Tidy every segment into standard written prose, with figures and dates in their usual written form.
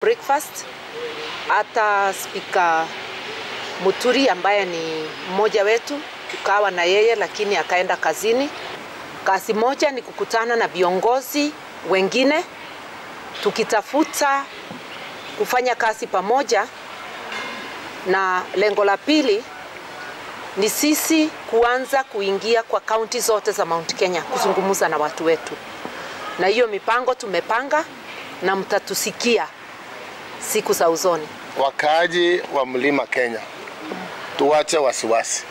breakfast. Hata Speaker Muturi ambaye ni mmoja wetu tukawa na yeye, lakini akaenda kazini. Kazi moja ni kukutana na viongozi wengine tukitafuta kufanya kazi pamoja, na lengo la pili ni sisi kuanza kuingia kwa kaunti zote za Mount Kenya kuzungumza na watu wetu. Na hiyo mipango tumepanga na mtatusikia siku za usoni. Wakaaji wa Mlima Kenya, tuache wasiwasi.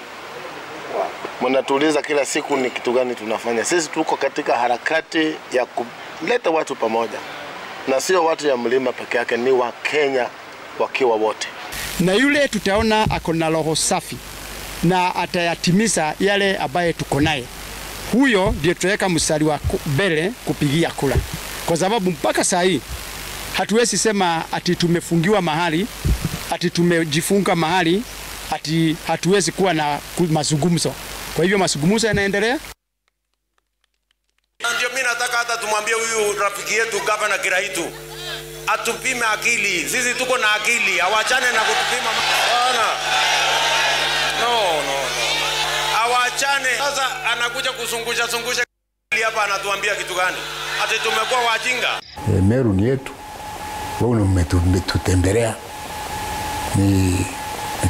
Mnatuuliza kila siku ni kitu gani tunafanya. Sisi tuko katika harakati ya kuleta watu pamoja. Na sio watu ya mlima peke yake, ni wa Kenya wakiwa wote. Na yule tutaona ako na roho safi na atayatimiza yale ambaye tuko naye. Huyo ndiye tutaweka mstari wa mbele kupigia kura. Kwa sababu mpaka saa hii hatuwezi sema ati tumefungiwa mahali, ati tumejifunga mahali, ati hatuwezi kuwa na mazungumzo. Kwa hivyo mazungumzo yanaendelea. Ndio mimi nataka hata tumwambie huyu rafiki yetu Gavana Kiraitu atupime akili. Sisi tuko na akili, awachane na kutupima bwana. No. Awachane. Sasa anakuja kuzungusha hapa, anatuambia kitu gani? Ati tumekuwa wajinga. Meru ni yetu. Wao umetutembelea. Ni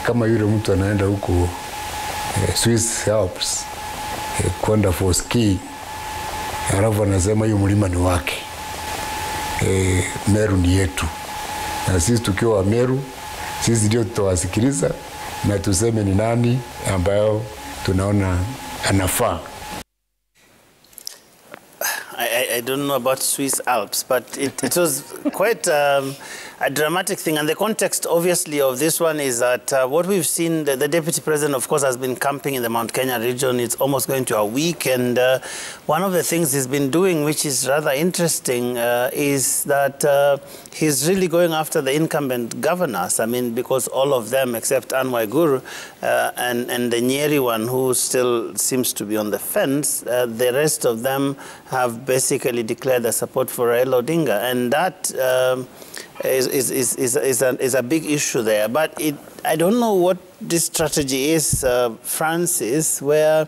kama yule mtu anaenda huko Swiss Alps kwenda for ski. Halafu anasema hiyo mlima ni wake. Meru ni yetu. Na sisi tukiwa Meru, sisi ndio tutawasikiliza na tuseme ni nani ambayo tunaona anafaa. I don't know about Swiss Alps, but it was quite a dramatic thing. And the context, obviously, of this one is that what we've seen, the Deputy President, of course, has been camping in the Mount Kenya region. It's almost going to a week. And one of the things he's been doing, which is rather interesting, is that he's really going after the incumbent governors. I mean, because all of them, except Anne Waiguru and the Nyeri one, who still seems to be on the fence, the rest of them have basically declared their support for Raila Odinga. And that is a big issue there. But I don't know what this strategy is, Francis, where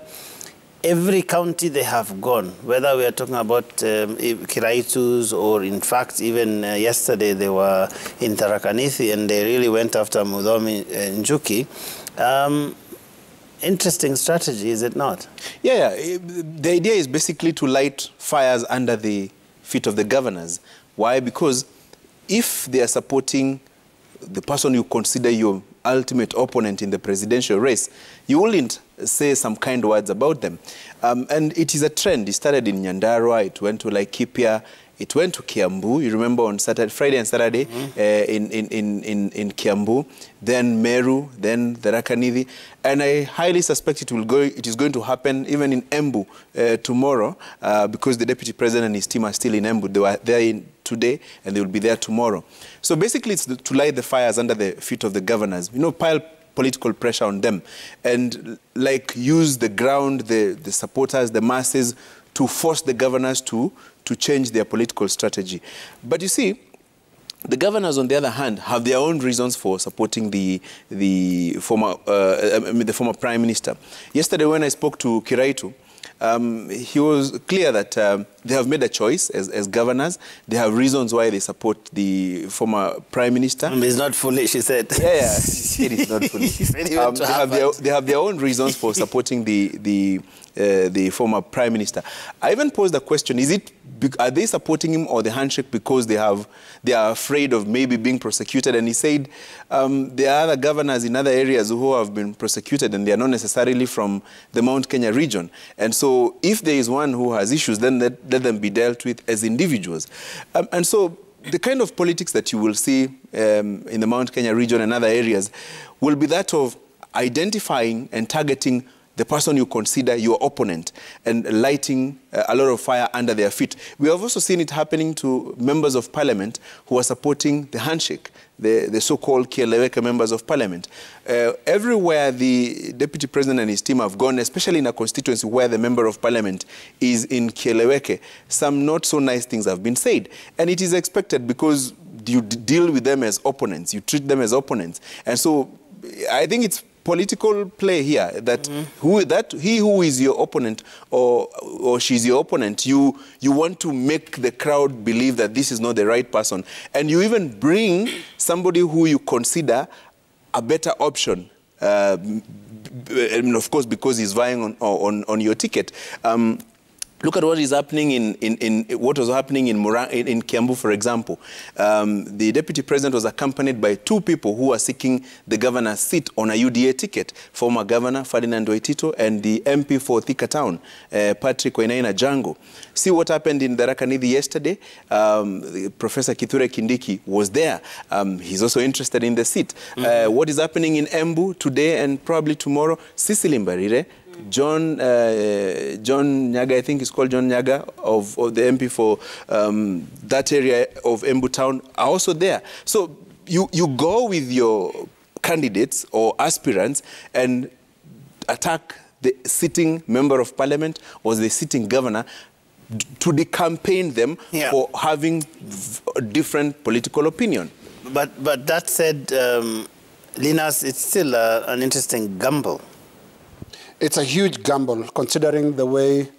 every county they have gone, whether we are talking about Kiraitus or, in fact, even yesterday they were in Tharaka Nithi and they really went after Mudhomi Njuki. Interesting strategy, is it not? Yeah. The idea is basically to light fires under the feet of the governors. Why? Because if they are supporting the person you consider your ultimate opponent in the presidential race, you wouldn't say some kind words about them. And it is a trend. It started in Nyandarua, it went to Laikipia, it went to Kiambu. You remember on Friday and Saturday in Kiambu, then Meru, then Tharaka Nithi. And I highly suspect it is going to happen even in Embu tomorrow because the Deputy President and his team are still in Embu. They were there today and they will be there tomorrow. So basically it's to light the fires under the feet of the governors. Pile political pressure on them and use the ground, the supporters, the masses to force the governors to change their political strategy. But you see, the governors, on the other hand, have their own reasons for supporting the former Prime Minister. Yesterday, when I spoke to Kiraitu, he was clear that they have made a choice as governors. They have reasons why they support the former Prime Minister. It's not foolish, he said. Yeah, it is not foolish. They have their own reasons for supporting the former Prime Minister. I even posed the question, are they supporting him or the handshake because they are afraid of maybe being prosecuted? And he said there are other governors in other areas who have been prosecuted and they are not necessarily from the Mount Kenya region. And so if there is one who has issues, then let them be dealt with as individuals. And so the kind of politics that you will see in the Mount Kenya region and other areas will be that of identifying and targeting the person you consider your opponent and lighting a lot of fire under their feet. We have also seen it happening to members of parliament who are supporting the handshake, the so-called Kieleweke members of parliament. Everywhere the deputy president and his team have gone, especially in a constituency where the member of parliament is in Kieleweke, some not so nice things have been said. And it is expected because you deal with them as opponents. You treat them as opponents. And so I think it's political play here that he who is your opponent or she's your opponent, you want to make the crowd believe that this is not the right person. And you even bring somebody who you consider a better option, and of course because he's vying on your ticket. Look at what is happening in what was happening in Kiambu, for example. The deputy president was accompanied by 2 people who are seeking the governor's seat on a UDA ticket: former governor Ferdinand Waitito and the MP for Thika Town, Patrick Wainaina Jango. See what happened in Tharaka Nithi yesterday. Professor Kithure Kindiki was there. He's also interested in the seat. What is happening in Embu today and probably tomorrow? Cecily Mbarire, John Nyaga, I think it's called John Nyaga, of the MP for that area of Embu Town, are also there. So you go with your candidates or aspirants and attack the sitting member of parliament or the sitting governor to decampaign them for having a different political opinion. But that said, Linus, it's still an interesting gamble. It's a huge gamble, considering the way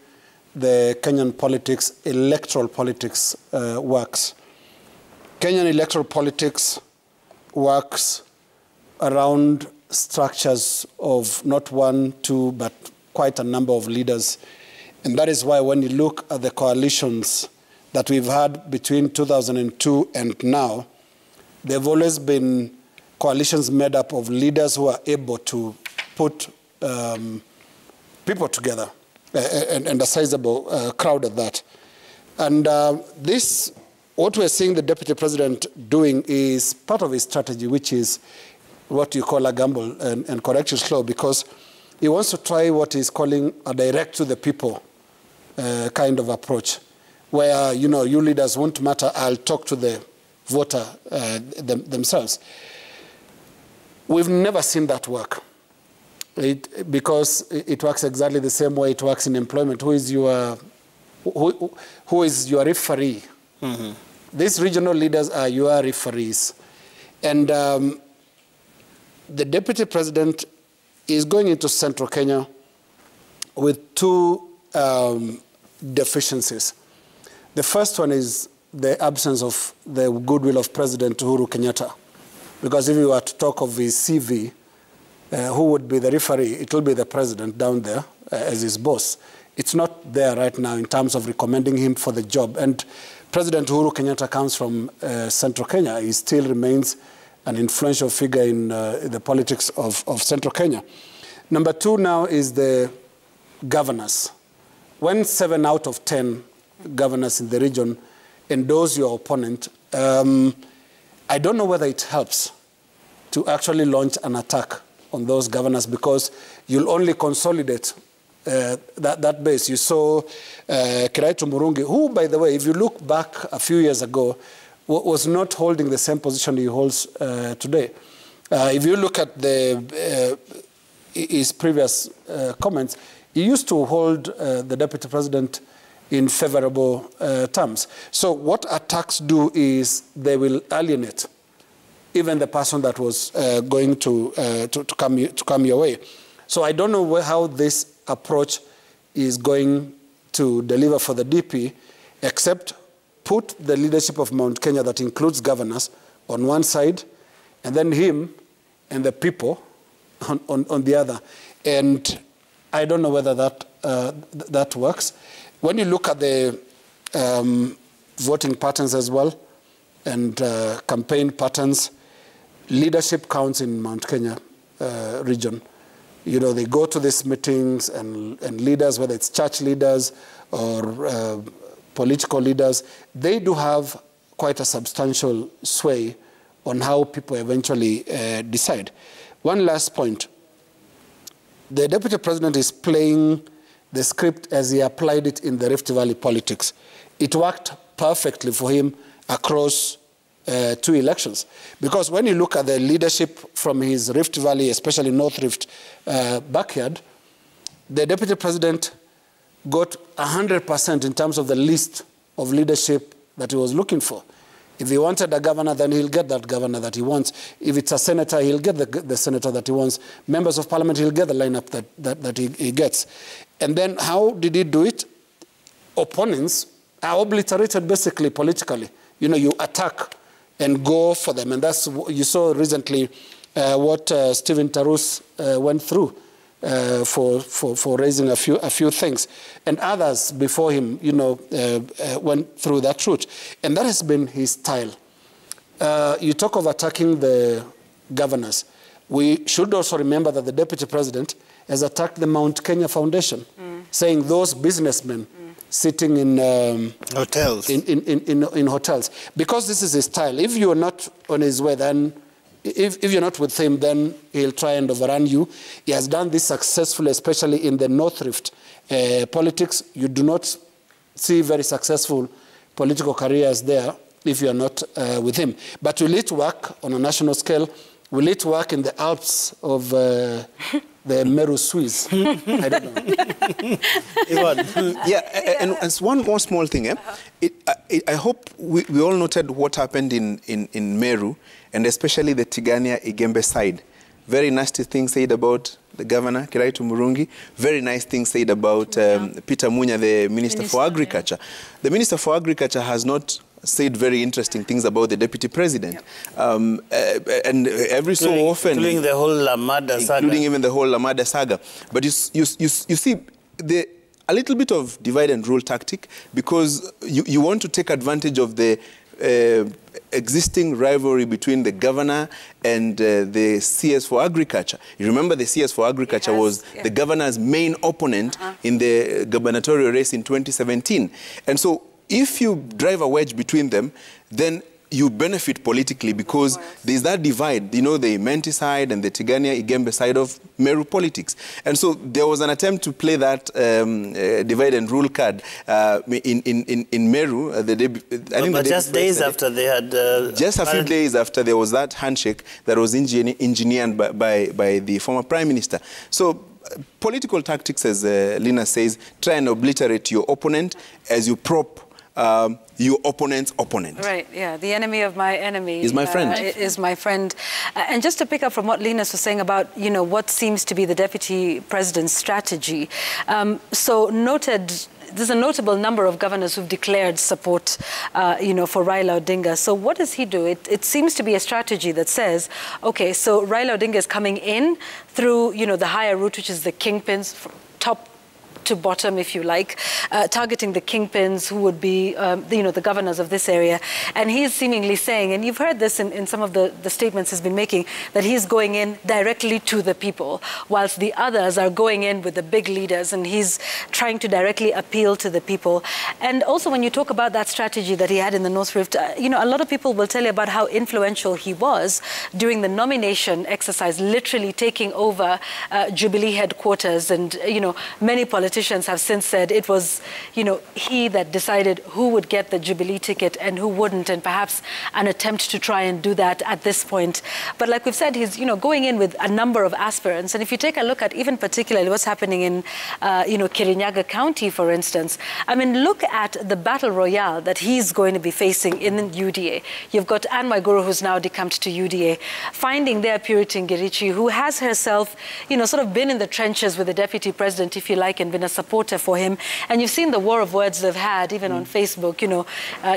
the Kenyan politics, electoral politics, works. Kenyan electoral politics works around structures of not 1, 2, but quite a number of leaders. And that is why when you look at the coalitions that we've had between 2002 and now, they've always been coalitions made up of leaders who are able to put people together, and a sizable crowd at that. And what we're seeing the deputy president doing is part of his strategy, which is what you call a gamble, and correct you slow, because he wants to try what he's calling a direct to the people kind of approach, where, you leaders won't matter, I'll talk to the voter themselves. We've never seen that work. Because it works exactly the same way it works in employment. Who is your referee? These regional leaders are your referees. And the deputy president is going into central Kenya with 2 deficiencies. The first one is the absence of the goodwill of President Uhuru Kenyatta. Because if you were to talk of his CV, who would be the referee? It will be the president down there as his boss. It's not there right now in terms of recommending him for the job. And President Uhuru Kenyatta comes from Central Kenya. He still remains an influential figure in the politics of Central Kenya. Number 2 now is the governors. When 7 out of 10 governors in the region endorse your opponent, I don't know whether it helps to actually launch an attack on those governors, because you'll only consolidate that base. You saw Kiraitu Murungi, who, by the way, if you look back a few years ago, was not holding the same position he holds today. If you look at his previous comments, he used to hold the deputy president in favorable terms. So what attacks do is they will alienate even the person that was going to come your way. So I don't know how this approach is going to deliver for the DP, except put the leadership of Mount Kenya, that includes governors, on one side, and then him and the people on the other. And I don't know whether that works. When you look at the voting patterns as well, and campaign patterns, leadership counts in Mount Kenya region. They go to these meetings, and leaders, whether it's church leaders or political leaders, they do have quite a substantial sway on how people eventually decide. One last point. The deputy president is playing the script as he applied it in the Rift Valley politics. It worked perfectly for him across 2 elections. Because when you look at the leadership from his Rift Valley, especially North Rift backyard, the deputy president got 100% in terms of the list of leadership that he was looking for. If he wanted a governor, then he'll get that governor that he wants. If it's a senator, he'll get the senator that he wants. Members of parliament, he'll get the lineup that he gets. And then how did he do it? Opponents are obliterated basically politically. You know, you attack and go for them. And that's, you saw recently what Stephen Tarus went through for raising a few things. And others before him, you know, went through that route. And that has been his style. You talk of attacking the governors. We should also remember that the deputy president has attacked the Mount Kenya Foundation, saying those businessmen sitting in hotels. In hotels. Because this is his style. If you're not on his way, then if you're not with him, then he'll try and overrun you. He has done this successfully, especially in the North Rift politics. You do not see very successful political careers there if you're not with him. But will it work on a national scale? Will it work in the Alps of the Meru Swiss? I don't know. Yeah, and one small thing. I hope we all noted what happened in Meru, and especially the Tigania Igembe side. Very nasty things said about the governor, Kiraitu Murungi. Very nice things said about Peter Munya, the Minister for Agriculture. Yeah. The Minister for Agriculture has not said very interesting things about the deputy president. And every so often... Including the whole Lamada saga. Including even the whole Lamada saga. But you see, a little bit of divide and rule tactic, because you want to take advantage of the existing rivalry between the governor and the CS for Agriculture. You remember the CS for Agriculture was the governor's main opponent in the gubernatorial race in 2017. And so if you drive a wedge between them, then you benefit politically, because there's that divide, you know, the Imenti side and the Tigania Igembe side of Meru politics. And so there was an attempt to play that divide and rule card in Meru. But just days after they had... just a few days after there was that handshake that was engineered by the former Prime Minister. So political tactics, as Lina says, try and obliterate your opponent as you prop your opponent's opponent. Right, yeah. The enemy of my enemy is my friend. Is my friend. And just to pick up from what Linus was saying about, you know, what seems to be the deputy president's strategy. So noted, there's a notable number of governors who've declared support, you know, for Raila Odinga. So what does he do? It seems to be a strategy that says, okay, so Raila Odinga is coming in through, you know, the higher route, which is the kingpins, from top to bottom, if you like, targeting the kingpins who would be, you know, the governors of this area. And he's seemingly saying, and you've heard this in some of the statements he's been making, that he's going in directly to the people, whilst the others are going in with the big leaders, and he's trying to directly appeal to the people. And also when you talk about that strategy that he had in the North Rift, you know, a lot of people will tell you about how influential he was during the nomination exercise, literally taking over Jubilee headquarters. And, you know, many politicians have since said it was, you know, he that decided who would get the Jubilee ticket and who wouldn't, and perhaps an attempt to try and do that at this point. But like we've said, he's, you know, going in with a number of aspirants. And if you take a look at even particularly what's happening in, you know, Kirinyaga County, for instance, I mean, look at the battle royale that he's going to be facing in UDA. You've got Anne Waiguru, who's now decamped to UDA, finding there Purity Ngirichi, who has herself, you know, sort of been in the trenches with the deputy president, if you like, and been a supporter for him. And you've seen the war of words they've had, even on Facebook, you know,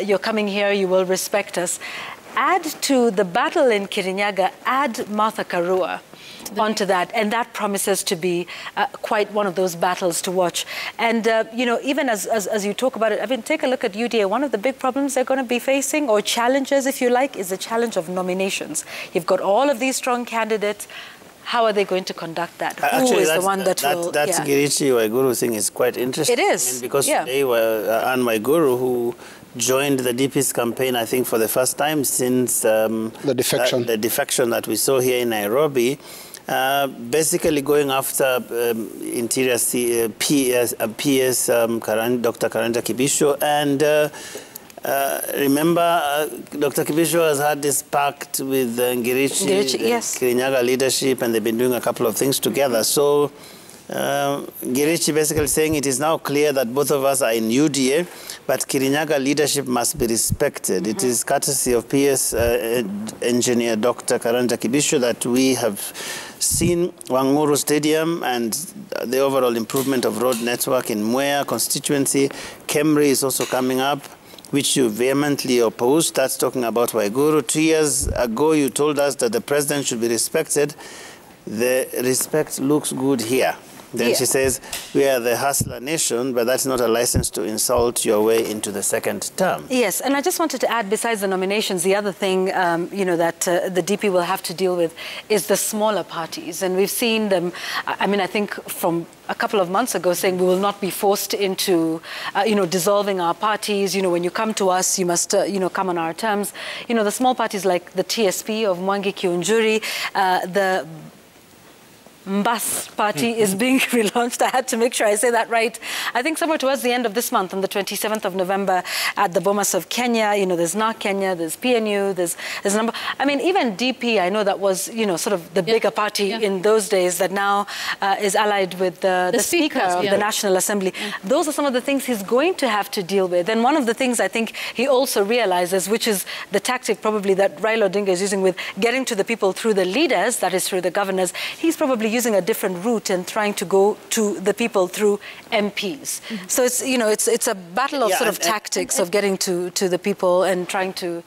you're coming here, you will respect us. Add to the battle in Kirinyaga, add Martha Karua onto that, and that promises to be quite one of those battles to watch. And, you know, even as you talk about it, I mean, take a look at UDA. One of the big problems they're going to be facing, or challenges, if you like, is the challenge of nominations. You've got all of these strong candidates. How are they going to conduct that? Who is the one that will... That's Ngirichi Waiguru thing is quite interesting. It is. I mean, because today Anne Waiguru, who joined the DP's campaign, I think, for the first time since... the defection. The defection that we saw here in Nairobi, basically going after Interior PS, Dr. Karanja Kibisho, and... remember, Dr. Kibisho has had this pact with Ngirichi, yes. Kirinyaga leadership, and they've been doing a couple of things together. So Girichi basically saying it is now clear that both of us are in UDA, but Kirinyaga leadership must be respected. It is courtesy of PS engineer Dr. Karanja Kibisho that we have seen Wanguru Stadium and the overall improvement of road network in Mwea constituency. Kemri is also coming up, which you vehemently opposed. That's talking about Waiguru. 2 years ago, you told us that the president should be respected. The respect looks good here. Then she says, we are the hustler nation, but that's not a license to insult your way into the second term. Yes, and I just wanted to add, besides the nominations, the other thing, you know, that the DP will have to deal with is the smaller parties. And we've seen them, I mean, I think from a couple of months ago saying we will not be forced into, you know, dissolving our parties. You know, when you come to us, you must, you know, come on our terms. You know, the small parties like the TSP of Mwangi Kiunjuri, the Mbas party is being relaunched. I had to make sure I say that right. I think somewhere towards the end of this month, on the 27th of November, at the Bomas of Kenya. You know, there's NARC Kenya, there's PNU, there's a number. I mean, even DP, I know that was, you know, sort of the bigger party in those days that now is allied with the Speaker of the National Assembly. Those are some of the things he's going to have to deal with. And one of the things I think he also realizes, which is the tactic probably that Raila Odinga is using with getting to the people through the leaders, that is through the governors, he's probably using a different route and trying to go to the people through MPs. So it's, you know, it's a battle of sort of tactics of getting to the people and trying to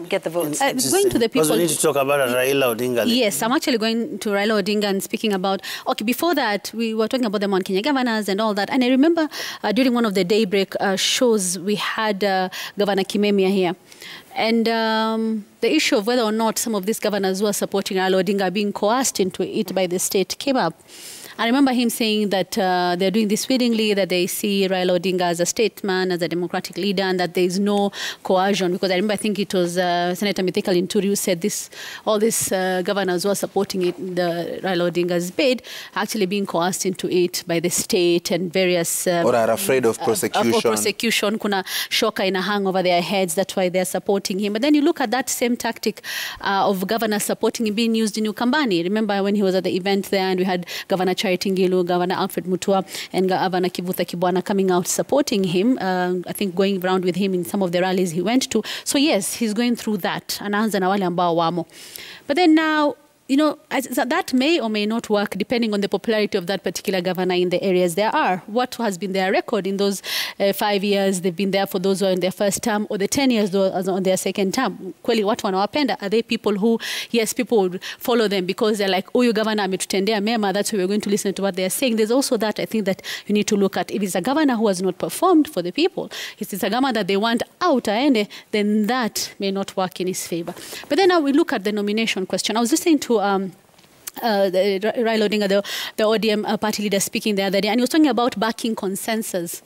get the votes. Going to the people. We need to talk about Raila Odinga. Yes, I'm actually going to Raila Odinga and speaking about, okay, before that, we were talking about the Mount Kenya governors and all that. And I remember during one of the Daybreak shows, we had Governor Kimemia here. And the issue of whether or not some of these governors who are supporting Raila Odinga being coerced into it by the state came up. I remember him saying that they're doing this willingly, that they see Raila Odinga as a statesman, as a democratic leader, and that there is no coercion. Because I remember, I think it was Senator Mithika Linturi who said this, all these governors who are supporting it, the Raila Odinga's bid, actually being coerced into it by the state and various... or are afraid of prosecution. Of prosecution. Kuna shoka in a hang over their heads. That's why they're supporting him. But then you look at that same tactic of governors supporting him being used in Ukambani. Remember when he was at the event there and we had Governor Charity Ngilu, Governor Alfred Mutua, and Governor Kivutha Kibwana coming out supporting him, I think going around with him in some of the rallies he went to. So yes, he's going through that. Anaanza na wale ambao wamo. But then now, you know, that may or may not work depending on the popularity of that particular governor in the areas there are. What has been their record in those 5 years they've been there for those who are in their first term, or the 10 years those on their second term? Kweli watu wanawapenda? Are they people who, yes, people would follow them because they're like, oh, you governor ametutendea mema, that's why we're going to listen to what they're saying. There's also that, I think, that you need to look at. If it's a governor who has not performed for the people, if it's a governor that they want out, then that may not work in his favor. But then now we look at the nomination question. I was listening to Raila Odinga, the ODM party leader, speaking the other day, and he was talking about backing consensus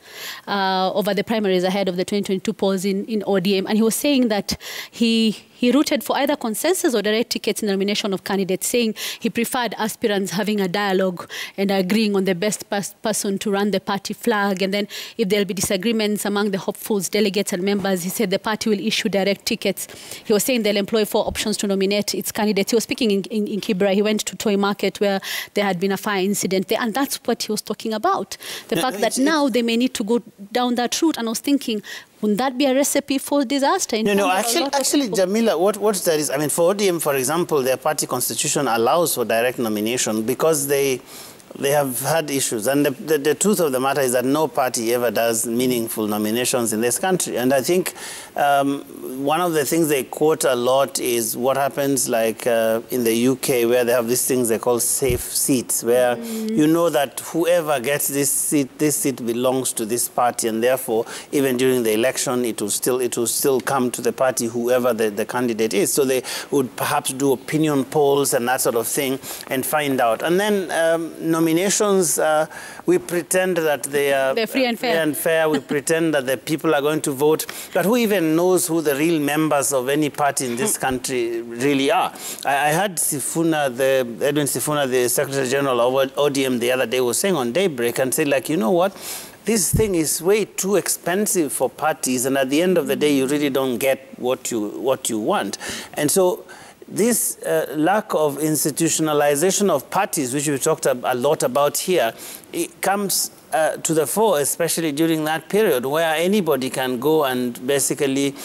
over the primaries ahead of the 2022 polls in ODM, and he was saying that he rooted for either consensus or direct tickets in the nomination of candidates, saying he preferred aspirants having a dialogue and agreeing on the best person to run the party flag. And then if there'll be disagreements among the hopefuls, delegates and members, he said the party will issue direct tickets. He was saying they'll employ 4 options to nominate its candidates. He was speaking in Kibra. He went to Toy Market where there had been a fire incident there, and that's what he was talking about. The fact that now they may need to go down that route. And I was thinking, wouldn't that be a recipe for disaster? No, actually, Jamila, what that is, I mean, for ODM, for example, their party constitution allows for direct nomination because they have had issues. And the truth of the matter is that no party ever does meaningful nominations in this country. And I think one of the things they quote a lot is what happens like in the UK, where they have these things they call safe seats, where you know that whoever gets this seat belongs to this party, and therefore even during the election it will still come to the party, whoever the candidate is. So they would perhaps do opinion polls and that sort of thing and find out. And then nominations, we pretend that they're free and fair. We pretend that the people are going to vote, but who even knows who the real members of any party in this country really are? I heard Edwin Sifuna, the Secretary General of ODM, the other day was saying on Daybreak and said, like, you know what? This thing is way too expensive for parties, and at the end of the day, you really don't get what you want. And so this lack of institutionalization of parties, which we've talked a lot about here, it comes to the fore, especially during that period where anybody can go and basically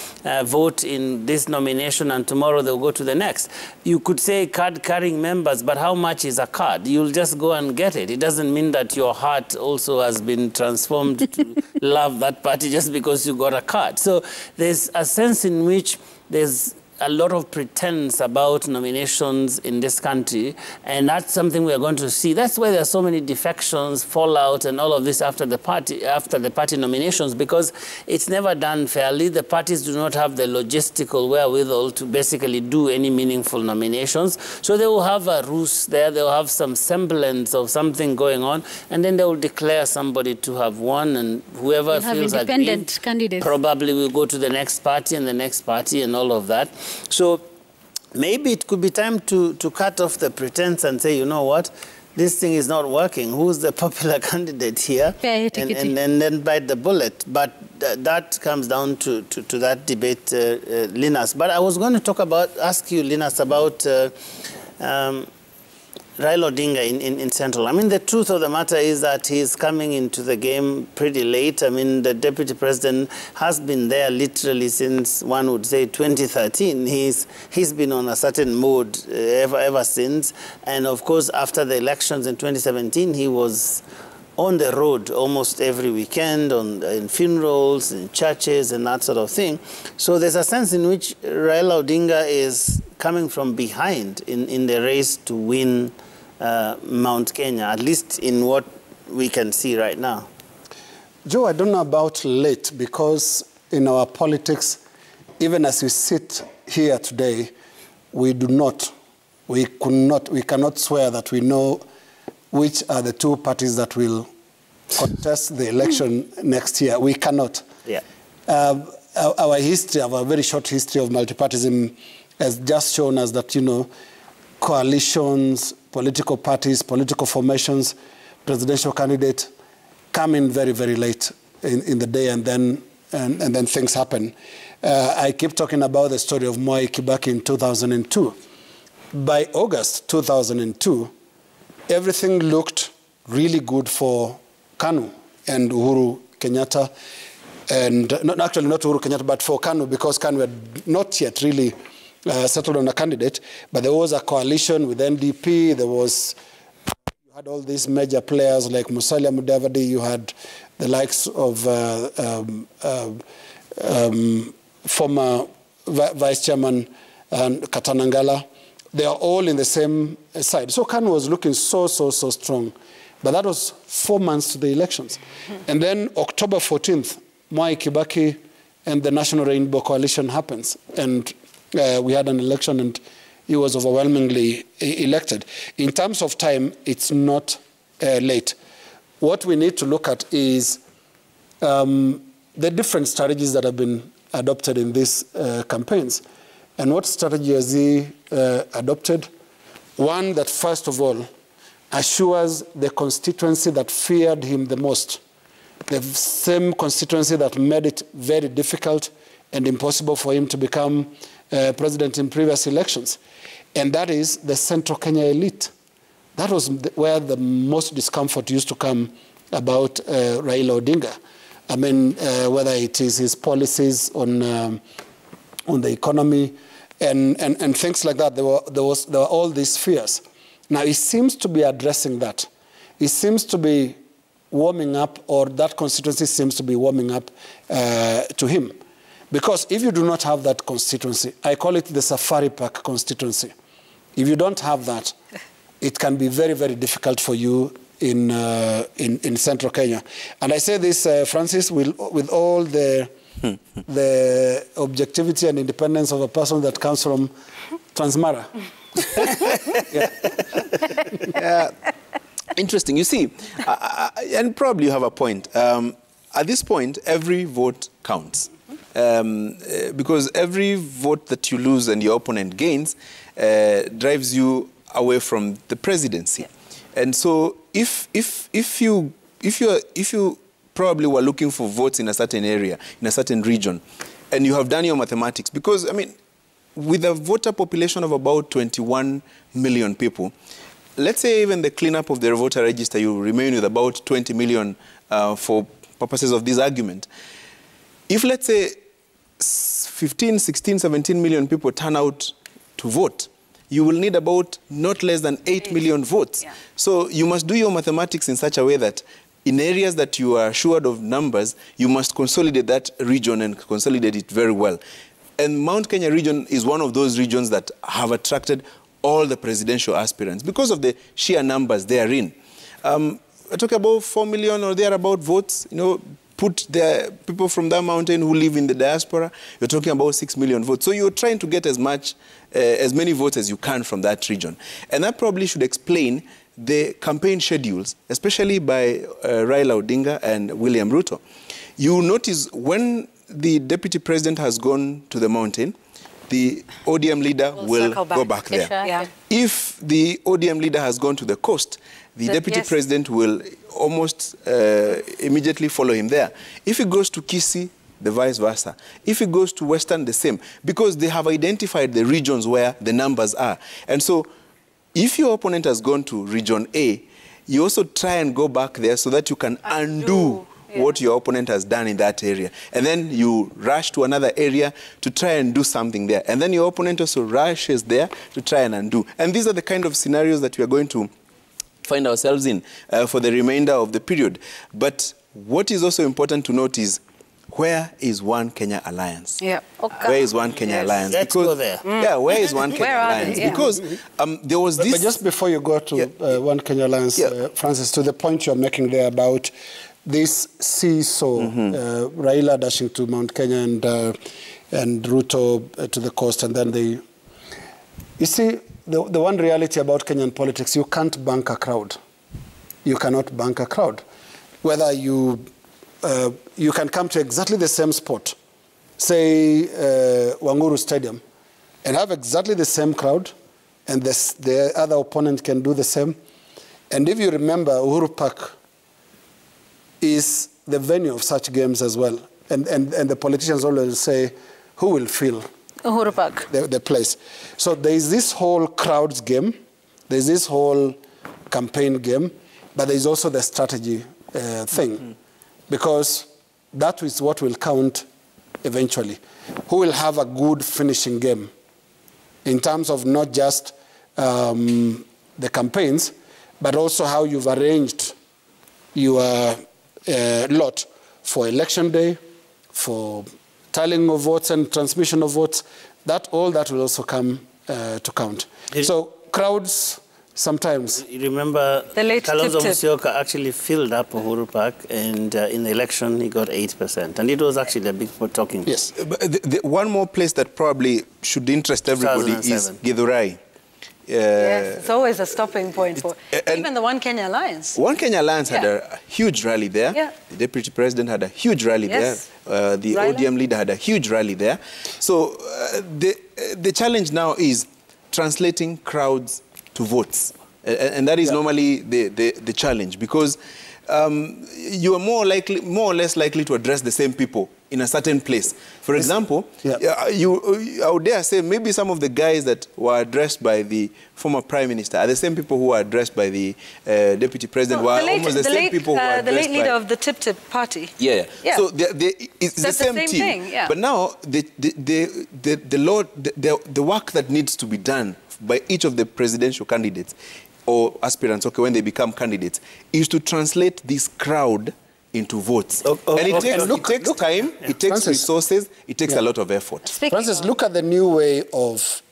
vote in this nomination and tomorrow they'll go to the next. You could say card-carrying members, but how much is a card? You'll just go and get it. It doesn't mean that your heart also has been transformed to love that party just because you got a card. So there's a sense in which there's a lot of pretense about nominations in this country, and that's something we're going to see. That's why there are so many defections, fallout, and all of this after the party nominations, because it's never done fairly. The parties do not have the logistical wherewithal to basically do any meaningful nominations. So they will have a ruse there, they will have some semblance of something going on, and then they will declare somebody to have won, and whoever feels independent candidates probably will go to the next party and the next party and all of that. So maybe it could be time to cut off the pretense and say, you know what, this thing is not working. Who's the popular candidate here? And then bite the bullet. But that comes down to that debate, Linus. But I was going to ask you, Linus, about Raila Odinga in Central. I mean, the truth of the matter is that he's coming into the game pretty late. I mean, the deputy president has been there literally since, one would say, 2013. He's been on a certain mode ever since. And of course, after the elections in 2017, he was on the road almost every weekend, in funerals, in churches, and that sort of thing. So there's a sense in which Raila Odinga is coming from behind in the race to win Mount Kenya, at least in what we can see right now. Joe, I don't know about late, because in our politics, even as we sit here today, we cannot swear that we know which are the two parties that will contest the election next year. We cannot. Yeah. Our history, our very short history of multipartism has just shown us that, you know, coalitions, political parties, political formations, presidential candidates come in very, very late in the day, and then things happen. I keep talking about the story of Mwai Kibaki in 2002. By August 2002, everything looked really good for KANU and Uhuru Kenyatta, and actually not Uhuru Kenyatta, but for KANU, because KANU had not yet really settled on a candidate, but there was a coalition with NDP. You had all these major players like Musalia Mudavadi. You had the likes of former Vice Chairman Katanangala. They are all in the same side. So KANU was looking so strong. But that was 4 months to the elections. And then October 14th, Mwai Kibaki and the National Rainbow Coalition happens. And we had an election, and he was overwhelmingly elected. In terms of time, it's not late. What we need to look at is the different strategies that have been adopted in these campaigns. And what strategy has he adopted? One that, first of all, assures the constituency that feared him the most, the same constituency that made it very difficult and impossible for him to become president in previous elections. And that is the Central Kenya elite. That was where the most discomfort used to come about Raila Odinga. I mean, whether it is his policies on the economy and things like that, there were all these fears. Now, he seems to be addressing that. He seems to be warming up, or that constituency seems to be warming up to him. Because if you do not have that constituency, I call it the Safari Park constituency. If you don't have that, it can be very, very difficult for you in Central Kenya. And I say this, Francis, with all the objectivity and independence of a person that comes from Transmara. Yeah. Interesting. You see, and probably you have a point. At this point, every vote counts. Because every vote that you lose and your opponent gains drives you away from the presidency. Yeah. And so if you probably were looking for votes in a certain area, in a certain region, and you have done your mathematics, because, I mean, with a voter population of about 21 million people, let's say even the cleanup of the voter register, you remain with about 20 million for purposes of this argument. If, let's say, 15, 16, 17 million people turn out to vote, you will need about not less than 8 million votes. Yeah. So you must do your mathematics in such a way that in areas that you are assured of numbers, you must consolidate that region and consolidate it very well. And Mount Kenya region is one of those regions that have attracted all the presidential aspirants because of the sheer numbers they are in. I talk about 4 million or thereabout votes, you know, put the people from that mountain who live in the diaspora, you're talking about 6 million votes. So you're trying to get as many votes as you can from that region. And that probably should explain the campaign schedules, especially by Raila Odinga and William Ruto. You notice when the deputy president has gone to the mountain, the ODM leader will go back there. Yeah. If the ODM leader has gone to the coast, the deputy president will almost immediately follow him there. If he goes to Kisii, the vice versa. If he goes to Western, the same. Because they have identified the regions where the numbers are. And so, if your opponent has gone to region A, you also try and go back there so that you can undo what your opponent has done in that area. And then you rush to another area to try and do something there. And then your opponent also rushes there to try and undo. And these are the kind of scenarios that we are going to find ourselves in for the remainder of the period. But what is also important to note is, where is One Kenya Alliance? Yeah. Okay. Where is One Kenya Alliance? Let's go there. Yeah, where is One Kenya Alliance? Because there was this... But just before you go to One Kenya Alliance, Francis, to the point you're making there about this seesaw, Raila dashing to Mount Kenya and Ruto to the coast, and then they... You see, the one reality about Kenyan politics, you can't bank a crowd. You cannot bank a crowd. Whether you can come to exactly the same spot, say Wanguru Stadium, and have exactly the same crowd, and the other opponent can do the same. And if you remember, Uhuru Park is the venue of such games as well. And the politicians always say, who will fill Uhuru Park, the place? So there is this whole crowds game, there is this whole campaign game, but there is also the strategy thing. Because that is what will count eventually. Who will have a good finishing game in terms of not just the campaigns, but also how you've arranged your lot for election day, for tallying of votes and transmission of votes. All that will also come to count. So crowds... Sometimes. You remember Kalonzo Musyoka actually filled up Uhuru Park, and in the election he got 8%. And it was actually a big talking point. Yes. But one more place that probably should interest everybody is Githurai. Yes, it's always a stopping point for even the One Kenya Alliance. One Kenya Alliance had a huge rally there. Yeah. The deputy president had a huge rally there. The Raila. ODM leader had a huge rally there. So the challenge now is translating crowds to votes. And that is normally the challenge, because you are more or less likely to address the same people in a certain place. For example, I would dare say maybe some of the guys that were addressed by the former prime minister are the same people who were addressed by the deputy president, were almost the same people who were addressed by... The late leader of the Tip party. Yeah. So it's the same team. Thing, yeah. But now the work that needs to be done by each of the presidential candidates or aspirants, when they become candidates, is to translate this crowd into votes. And it takes time, it takes resources, it takes a lot of effort. Francis, look at the new way of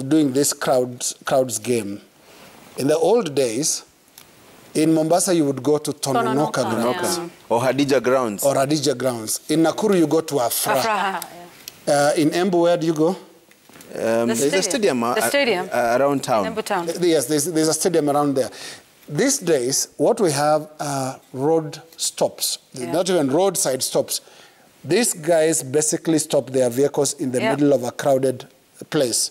doing this crowds game. In the old days, in Mombasa, you would go to Tononoka grounds. Or Hadija grounds. In Nakuru, you go to Afra. In Embu, where do you go? There's a stadium around town. Yes, there's a stadium around there. These days, what we have are road stops, not even roadside stops. These guys basically stop their vehicles in the middle of a crowded place.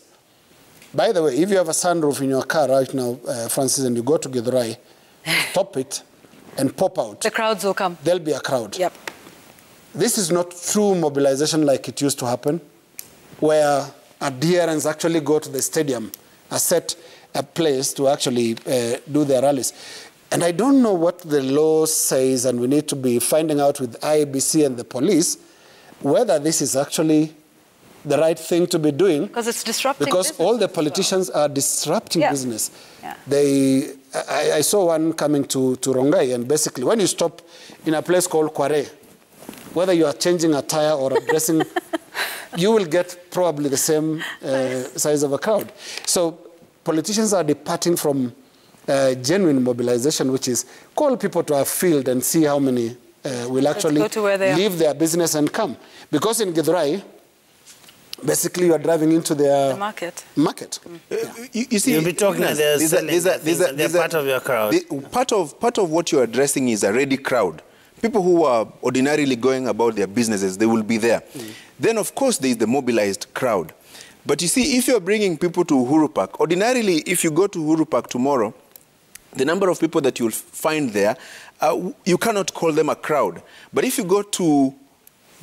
By the way, if you have a sunroof in your car right now, Francis, and you go to Githurai, stop it and pop out. The crowds will come. There'll be a crowd. Yep. This is not true mobilization like it used to happen, where adherents actually go to the stadium, a place to actually do their rallies. And I don't know what the law says, and we need to be finding out with IEBC and the police whether this is actually the right thing to be doing. Because it's disrupting Because business all the politicians are disrupting business. Yeah. I saw one coming to Rongai, and basically when you stop in a place called Kware, whether you are changing a tire or addressing, you will get probably the same size of a crowd. So politicians are departing from genuine mobilization, which is call people to a field and see how many will actually leave their business and come. Because in Githurai, basically you are driving into their market. You see, you'll be talking they're part of your crowd. Part of what you're addressing is a ready crowd. People who are ordinarily going about their businesses, they will be there. Then, of course, there is the mobilized crowd. But you see, if you're bringing people to Uhuru Park, ordinarily, if you go to Uhuru Park tomorrow, the number of people that you'll find there, you cannot call them a crowd. But if you go to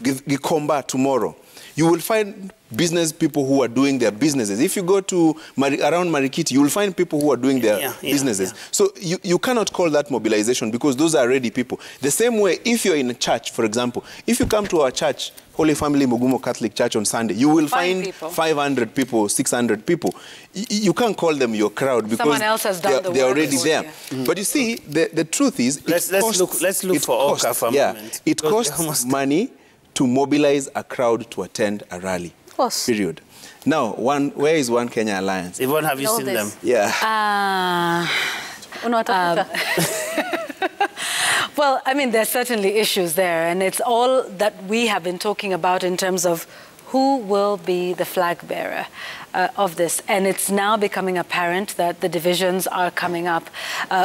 Gikomba tomorrow, you will find business people who are doing their businesses. If you go to around Marikiti, you will find people who are doing their businesses. So you cannot call that mobilization because those are already people. The same way, if you're in a church, for example, if you come to our church, Holy Family Mugumo Catholic Church on Sunday, you will find 500 people, 600 people. You can't call them your crowd because someone else has done they're already there. But you see, the truth is, let's look for Oka for a moment. It costs money to mobilize a crowd to attend a rally. Of course. Period. Now, where is One Kenya Alliance? Yvonne, have you seen them? Yeah. Well, I mean, there's certainly issues there, and it's all that we have been talking about in terms of who will be the flag bearer of this. And it's now becoming apparent that the divisions are coming up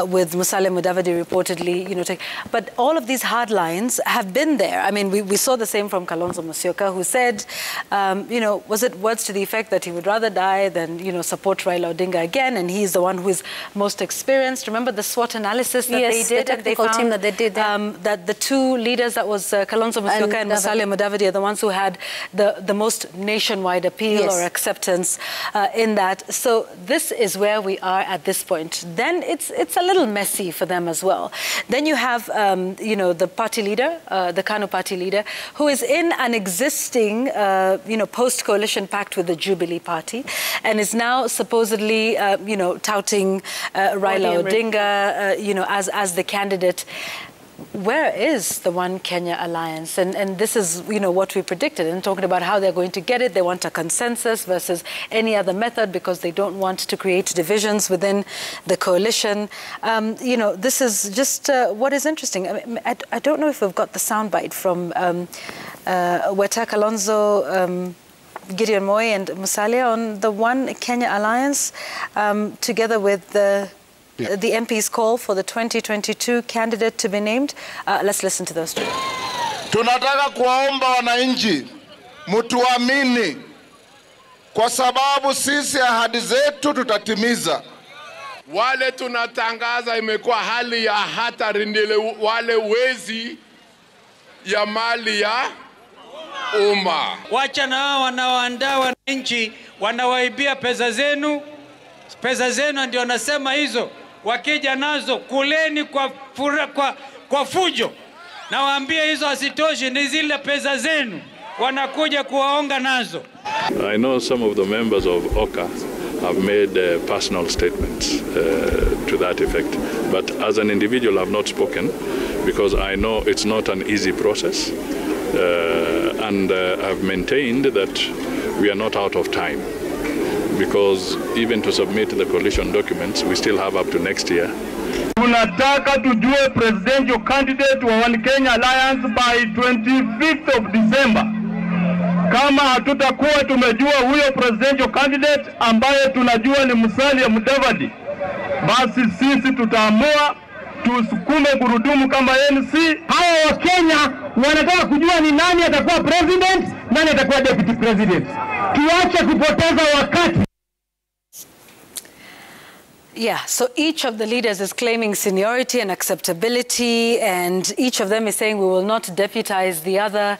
with Musalia Mudavadi reportedly, but all of these hard lines have been there. I mean, we saw the same from Kalonzo Musyoka, who said, was it words to the effect that he would rather die than, support Raila Odinga again, and he's the one who is most experienced. Remember the SWOT analysis that they did? The technical team that they did. That the two leaders, that was Kalonzo Musyoka and Musalia Mudavadi, are the ones who had the most nationwide appeal or acceptance in that. So this is where we are at this point. Then it's a little messy for them as well. Then you have, the party leader, the KANU party leader, who is in an existing, post-coalition pact with the Jubilee Party, and is now supposedly, touting Raila Odinga, as the candidate. Where is the One Kenya Alliance? And this is, what we predicted, and talking about how they're going to get it. They want a consensus versus any other method because they don't want to create divisions within the coalition. This is just what is interesting. I mean, I don't know if we've got the soundbite from Weta Kalonzo, Gideon Moi and Musalia on the One Kenya Alliance, together with the MP's call for the 2022 candidate to be named. Let's listen to those two. Tunataka kuwaomba wananchi mtuamini, kwa sababu sisi ahadi zetu tutatimiza. Wale tunatangaza imekuwa hali ya hatari, ndile wale wezi ya mali ya umma. Wacha na hao wanaoandaa wananchi, wanawaibia pesa zenu. Pesa zenu ndio nasema hizo. Wakija nazo kuleni kwa fujo. Na waambie hizo asitoshi, ni zile pesa zenu wanakuja kuwaonga nazo. I know some of the members of OCA have made personal statements to that effect, but as an individual I have not spoken because I know it's not an easy process, and I've maintained that we are not out of time, because even to submit the coalition documents, we still have up to next year. Tunataka tujue presidential candidate wa One Kenya Alliance by 25th of December. Kama hatutakuwa tumejua huyo presidential candidate ambaye tunajua ni Musalia Mudavadi, basi sisi tutaamua tusukume gurudumu kama NC. Hawa wa Kenya wanataka kujua ni nani atakuwa president, nani atakuwa deputy president. Tuache kupoteza wakati. Yeah, so each of the leaders is claiming seniority and acceptability, and each of them is saying we will not deputize the other.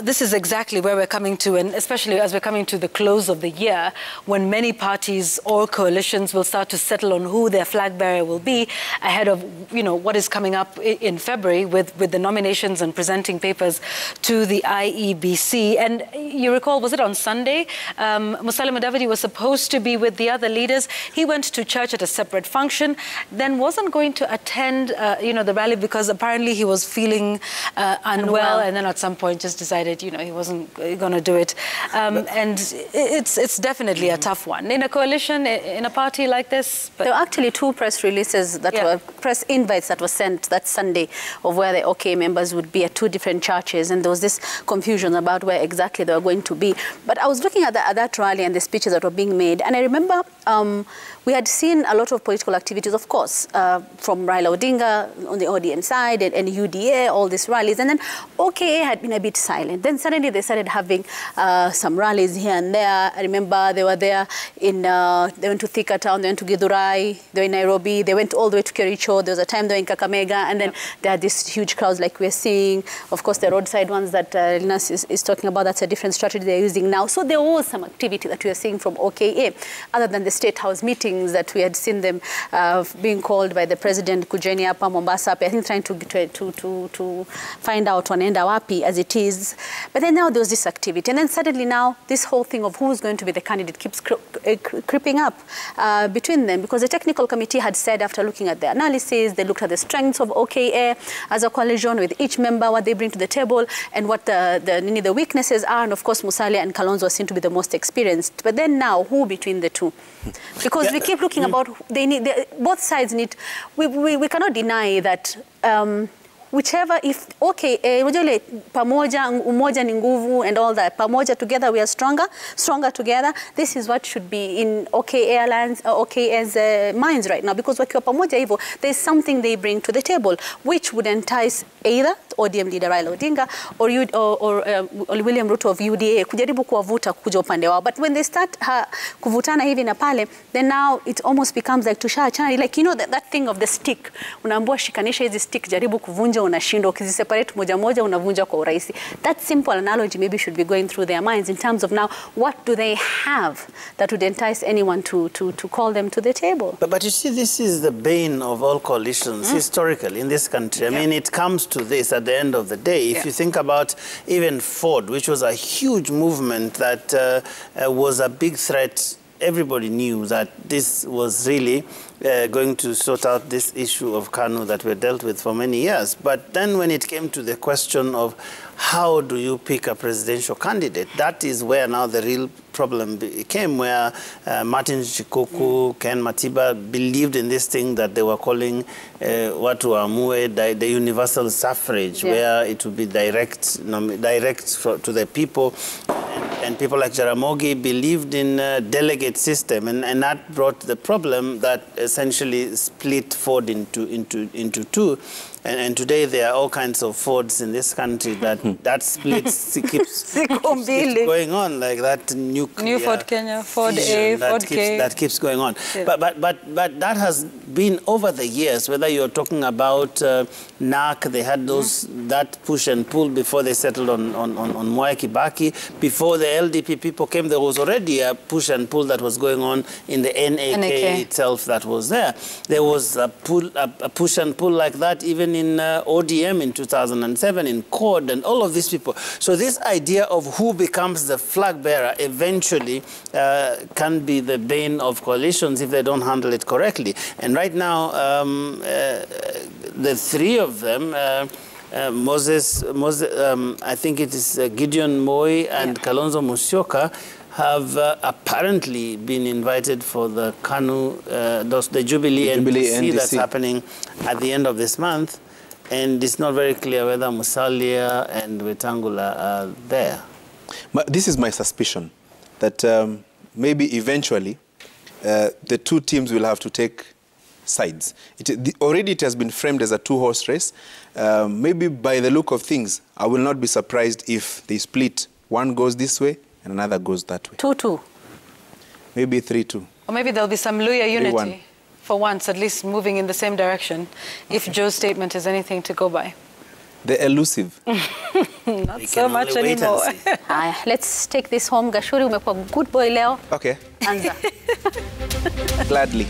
This is exactly where we're coming to, and especially as we're coming to the close of the year, when many parties or coalitions will start to settle on who their flag bearer will be ahead of, you know, what is coming up in February with the nominations and presenting papers to the IEBC. And you recall, was it on Sunday? Musalia Mudavadi was supposed to be with the other leaders. He went to church at a separate function, then wasn't going to attend, you know, the rally because apparently he was feeling unwell, and then at some point just decided, you know, he wasn't going to do it. And it's definitely a tough one in a coalition, in a party like this. But there were actually 2 press releases that were press invites that were sent that Sunday of where the OK members would be at 2 different churches, and there was this confusion about where exactly they were going to be. But I was looking at that rally and the speeches that were being made, and I remember we had seen a lot of political activities, of course, from Raila Odinga on the ODM side and UDA, all these rallies. And then OKA had been a bit silent. Then suddenly they started having some rallies here and there. I remember they were there they went to Thika Town, they went to Githurai, they were in Nairobi, they went all the way to Kericho. There was a time they were in Kakamega, and then they had these huge crowds like we're seeing. Of course, the roadside ones that Linus is talking about, that's a different strategy they're using now. So there was some activity that we are seeing from OKA, other than the State House meetings that we had seen them being called by the president, Kujeni hapa Mombasa, I think trying to find out wanaenda wapi as it is. But then now there was this activity, and then suddenly now this whole thing of who's going to be the candidate keeps creeping up between them, because the technical committee had said, after looking at the analysis, they looked at the strengths of OKA as a coalition with each member, what they bring to the table, and what the weaknesses are. And of course, Musalia and Kalonzo seem to be the most experienced. But then now, who between the two? Because we keep looking about, both sides need, we cannot deny that whichever, if pamoja, umoja ni nguvu and all that, pamoja, together we are stronger together. This is what should be in OKA Alliance, OKA's minds right now, because wakiwa pamoja hivyo, there's something they bring to the table, which would entice either ODM leader Raila Odinga or William Ruto of UDA kujaribu kuwavuta kuja upande wao. But when they start kuvutana hivi na pale, then now it almost becomes like tushachana, like, you know, that thing of the stick. Unaambiwa shikanisha hizi stick, jaribu kuvunja, unashindwa, ukiziseparate moja moja unavunja kwa urahisi. That simple analogy maybe should be going through their minds in terms of now, what do they have that would entice anyone to call them to the table? But you see, this is the bane of all coalitions historically in this country. I mean, it comes to this at the end of the day. If you think about even Ford, which was a huge movement that was a big threat, everybody knew that this was really going to sort out this issue of KANU that we dealt with for many years. But then when it came to the question of how do you pick a presidential candidate, that is where now the real problem came, where Martin Shikoku, Ken Matiba believed in this thing that they were calling watu waamue, the universal suffrage, where it would be direct to the people. And people like Jaramogi believed in a delegate system, and that brought the problem that essentially split Ford into two. And today there are all kinds of Fords in this country that split keeps going on, like that nuclear New Ford Kenya, Ford A, Ford K. That keeps going on. Yeah. But that has been over the years, whether you're talking about NAC, they had that push and pull before they settled on Mwai Kibaki. Before the LDP people came, there was already a push and pull that was going on in the NAK itself that was there. There was a push and pull like that even in ODM in 2007, in CORD, and all of these people. So this idea of who becomes the flag bearer eventually can be the bane of coalitions if they don't handle it correctly. And right now, the three of them, I think it is Gideon Moi and Kalonzo Musyoka, have apparently been invited for the KANU, the Jubilee NDC that's happening at the end of this month. And it's not very clear whether Musalia and Wetangula are there. But this is my suspicion, that maybe eventually the two teams will have to take sides. Already it has been framed as a two-horse race. Maybe by the look of things, I will not be surprised if they split. One goes this way and another goes that way. 2-2. Maybe 3-2. Or maybe there'll be some Luya unity. 3-1. for once, at least moving in the same direction, if Joe's statement is anything to go by. They're elusive. Not so much anymore. Let's take this home. Gashuri, umekuwa good boy leo. Okay. Anza. Gladly.